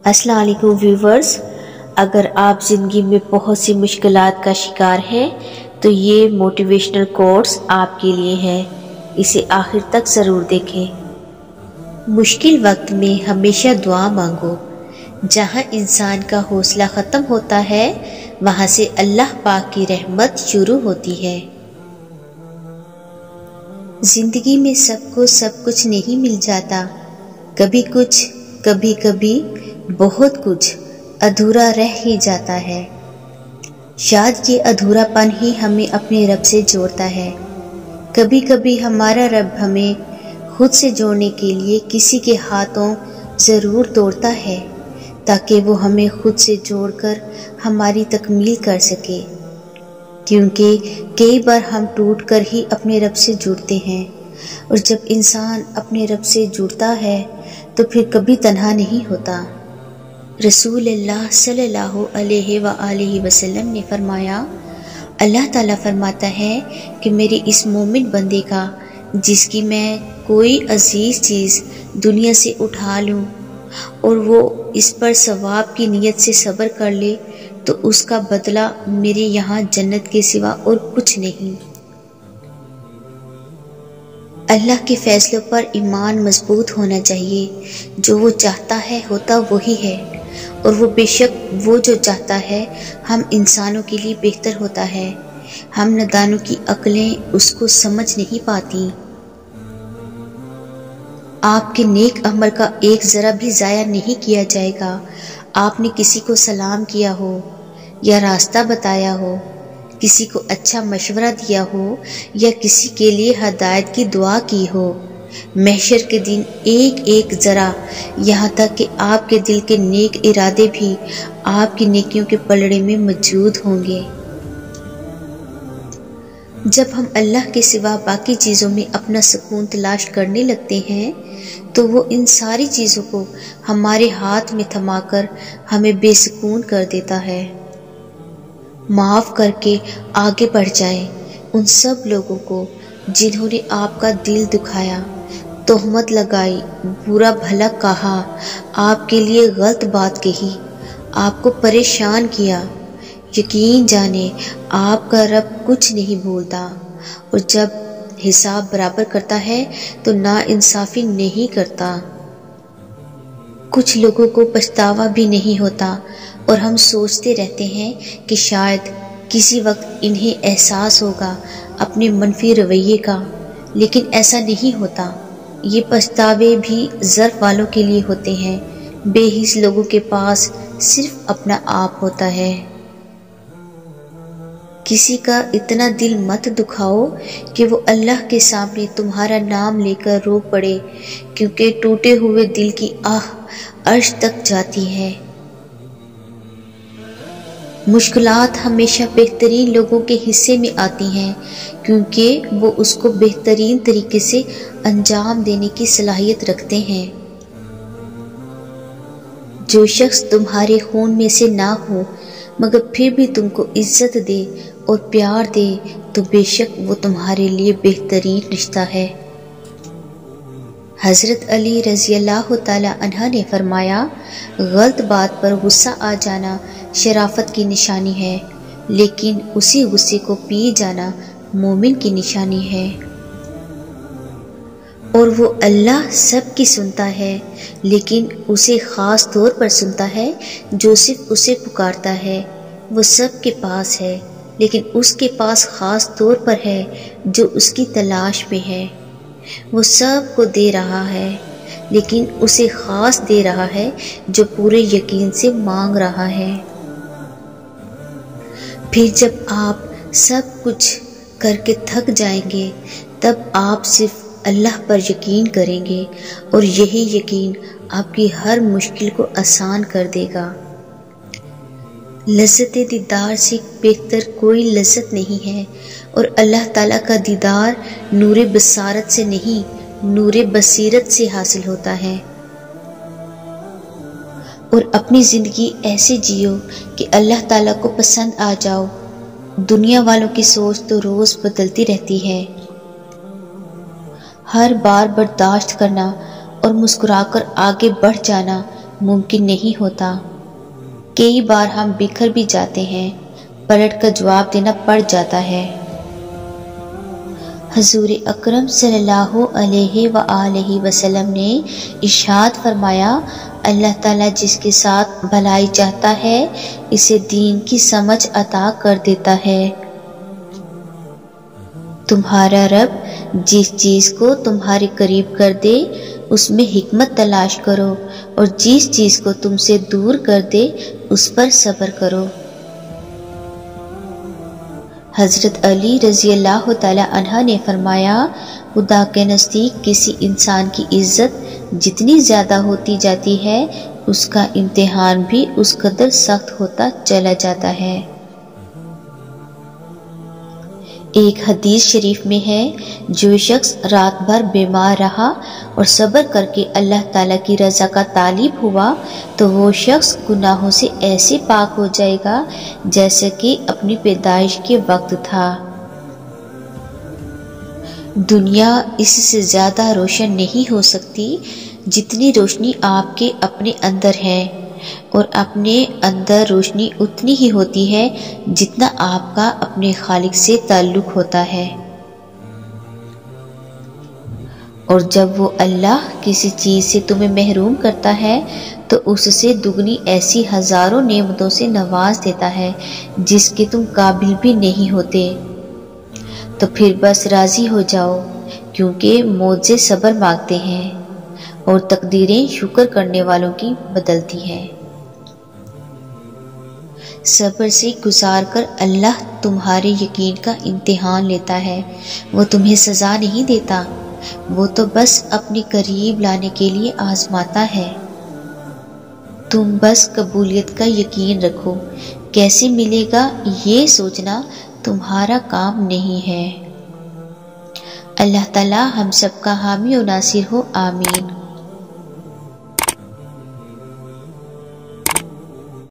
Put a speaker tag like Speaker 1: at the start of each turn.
Speaker 1: السلام علیکم ویورز، اگر آپ زندگی میں بہت سی مشکلات کا شکار ہیں تو یہ موٹیویشنل کورس آپ کے لیے ہے۔ اسے آخر تک ضرور دیکھیں۔ مشکل وقت میں ہمیشہ دعا مانگو۔ جہاں انسان کا حوصلہ ختم ہوتا ہے وہاں سے اللہ پاک کی رحمت شروع ہوتی ہے۔ زندگی میں سب کو سب کچھ نہیں مل جاتا، کبھی کچھ، کبھی بہت کچھ ادھورا رہ ہی جاتا ہے۔ شاید یہ ادھورا پن ہی ہمیں اپنے رب سے جوڑتا ہے۔ کبھی کبھی ہمارا رب ہمیں خود سے جوڑنے کے لیے کسی کے ہاتھوں ضرور توڑتا ہے تاکہ وہ ہمیں خود سے جوڑ کر ہماری تکمیل کر سکے، کیونکہ کئی بار ہم ٹوٹ کر ہی اپنے رب سے جڑتے ہیں، اور جب انسان اپنے رب سے جڑتا ہے تو پھر کبھی تنہا نہیں ہوتا۔ رسول اللہ صلی اللہ علیہ وآلہ وسلم نے فرمایا، اللہ تعالیٰ فرماتا ہے کہ میرے اس مومن بندے کا جس کی میں کوئی عزیز چیز دنیا سے اٹھا لوں اور وہ اس پر ثواب کی نیت سے صبر کر لے تو اس کا بدلہ میرے یہاں جنت کے سوا اور کچھ نہیں۔ اللہ کے فیصلوں پر ایمان مضبوط ہونا چاہیے۔ جو وہ چاہتا ہے ہوتا وہی ہے، اور وہ بے شک وہ جو چاہتا ہے ہم انسانوں کے لیے بہتر ہوتا ہے۔ ہم نادانوں کی عقلیں اس کو سمجھ نہیں پاتی۔ آپ کے نیک عمل کا ایک ذرا بھی ضائع نہیں کیا جائے گا۔ آپ نے کسی کو سلام کیا ہو یا راستہ بتایا ہو، کسی کو اچھا مشورہ دیا ہو یا کسی کے لیے ہدایت کی دعا کی ہو، محشر کے دن ایک ایک ذرا، یہاں تک کہ آپ کے دل کے نیک ارادے بھی آپ کی نیکیوں کے پلڑے میں موجود ہوں گے۔ جب ہم اللہ کے سوا باقی چیزوں میں اپنا سکون تلاش کرنے لگتے ہیں تو وہ ان ساری چیزوں کو ہمارے ہاتھ میں تھما کر ہمیں بے سکون کر دیتا ہے۔ معاف کر کے آگے بڑھ جائیں ان سب لوگوں کو جنہوں نے آپ کا دل دکھایا، تہمت لگائی، برا بھلا کہا، آپ کے لیے غلط بات کہی، آپ کو پریشان کیا۔ یقین جانے آپ کا رب کچھ نہیں بھولتا، اور جب حساب برابر کرتا ہے تو ناانصافی نہیں کرتا۔ کچھ لوگوں کو پچھتاوا بھی نہیں ہوتا اور ہم سوچتے رہتے ہیں کہ شاید کسی وقت انہیں احساس ہوگا اپنے منفی رویے کا، لیکن ایسا نہیں ہوتا۔ یہ پچھتاوے بھی ظرف والوں کے لیے ہوتے ہیں۔ بے حس لوگوں کے پاس صرف اپنا آپ ہوتا ہے۔ کسی کا اتنا دل مت دکھاؤ کہ وہ اللہ کے سامنے تمہارا نام لے کر رو پڑے، کیونکہ ٹوٹے ہوئے دل کی آہ عرش تک جاتی ہے۔ مشکلات ہمیشہ بہترین لوگوں کے حصے میں آتی ہیں، کیونکہ وہ اس کو بہترین طریقے سے انجام دینے کی صلاحیت رکھتے ہیں۔ جو شخص تمہارے خون میں سے نہ ہو مگر پھر بھی تم کو عزت دے اور پیار دے تو بے شک وہ تمہارے لیے بہترین رشتہ ہے۔ حضرت علی رضی اللہ تعالی عنہ نے فرمایا، غلط بات پر غصہ آ جانا شرافت کی نشانی ہے، لیکن اسی غصے کو پی جانا مومن کی نشانی ہے۔ اور وہ اللہ سب کی سنتا ہے، لیکن اسے خاص طور پر سنتا ہے جو صرف اسے پکارتا ہے۔ وہ سب کے پاس ہے، لیکن اس کے پاس خاص طور پر ہے جو اس کی تلاش میں ہے۔ وہ سب کو دے رہا ہے، لیکن اسے خاص دے رہا ہے جو پورے یقین سے مانگ رہا ہے۔ پھر جب آپ سب کچھ کر کے تھک جائیں گے تب آپ صرف اللہ پر یقین کریں گے، اور یہی یقین آپ کی ہر مشکل کو آسان کر دے گا۔ لذت دیدار سے بہتر کوئی لذت نہیں ہے، اور اللہ تعالیٰ کا دیدار نور بصارت سے نہیں، نور بصیرت سے حاصل ہوتا ہے۔ اور اپنی زندگی ایسے جیو کہ اللہ تعالیٰ کو پسند آ جاؤ۔ دنیا والوں کی سوچ تو روز بدلتی رہتی ہے۔ ہر بار برداشت کرنا اور مسکرا کر آگے بڑھ جانا ممکن نہیں ہوتا۔ کئی بار ہم بکھر بھی جاتے ہیں، پلٹ کر جواب دینا پڑ جاتا ہے۔ حضور اکرم صلی اللہ علیہ وآلہ وسلم نے ارشاد فرمایا، اللہ تعالیٰ جس کے ساتھ بھلائی چاہتا ہے اسے دین کی سمجھ عطا کر دیتا ہے۔ تمہارا رب جس چیز کو تمہارے قریب کر دے اس میں حکمت تلاش کرو، اور جس چیز کو تم سے دور کر دے اس پر صبر کرو۔ حضرت علی رضی اللہ تعالی عنہ نے فرمایا، خدا کے نزدیک کسی انسان کی عزت جتنی زیادہ ہوتی جاتی ہے اس کا امتحان بھی اس قدر سخت ہوتا چلا جاتا ہے۔ ایک حدیث شریف میں ہے، جو شخص رات بھر بیمار رہا اور صبر کر کے اللہ تعالیٰ کی رضا کا طالب ہوا تو وہ شخص گناہوں سے ایسے پاک ہو جائے گا جیسے کہ اپنی پیدائش کے وقت تھا۔ دنیا اس سے زیادہ روشن نہیں ہو سکتی جتنی روشنی آپ کے اپنے اندر ہے، اور اپنے اندر روشنی اتنی ہی ہوتی ہے جتنا آپ کا اپنے خالق سے تعلق ہوتا ہے۔ اور جب وہ اللہ کسی چیز سے تمہیں محروم کرتا ہے تو اس سے دگنی ایسی ہزاروں نعمتوں سے نواز دیتا ہے جس کے تم قابل بھی نہیں ہوتے۔ تو پھر بس راضی ہو جاؤ، کیونکہ معجزے صبر مانگتے ہیں اور تقدیریں شکر کرنے والوں کی بدلتی ہیں۔ صبر سے گزار کر اللہ تمہارے یقین کا امتحان لیتا ہے، وہ تمہیں سزا نہیں دیتا، وہ تو بس اپنے قریب لانے کے لیے آزماتا ہے۔ تم بس قبولیت کا یقین رکھو، کیسے ملے گا یہ سوچنا تمہارا کام نہیں ہے۔ اللہ تعالی ہم سب کا حامی و ناصر ہو، آمین۔